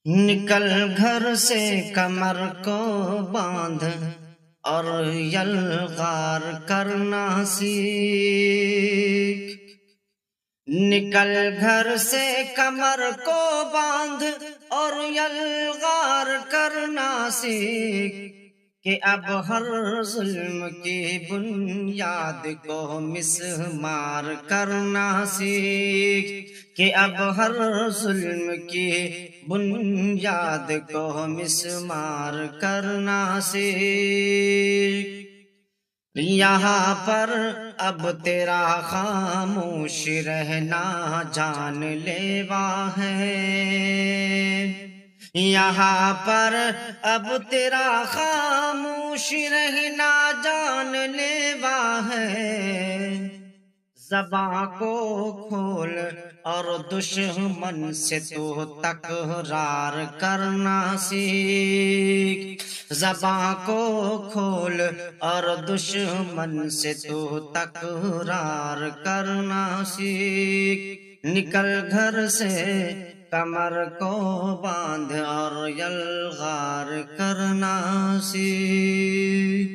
نکل گھر سے کمر کو باندھ اور یلغار کرنا سیکھ۔ نکل گھر سے کمر کو باندھ اور یلغار کرنا سیکھ، کہ اب ہر ظلم کی بنیاد کو مسمار کرنا سیکھ، کہ اب ہر ظلم کی بنیاد کو مسمار کرنا سیکھ۔ یہاں پر اب تیرا خاموش رہنا جان لیوا ہے، یہاں پر اب تیرا خاموش رہنا جان لیوا ہے۔ زباں کو کھول اور دشمن سے تو تکرار کرنا سیکھ، زباں کو کھول اور دشمن سے تو تکرار کرنا سیکھ۔ نکل گھر سے کمر کو باندھ اور یلغار کرنا سیکھ۔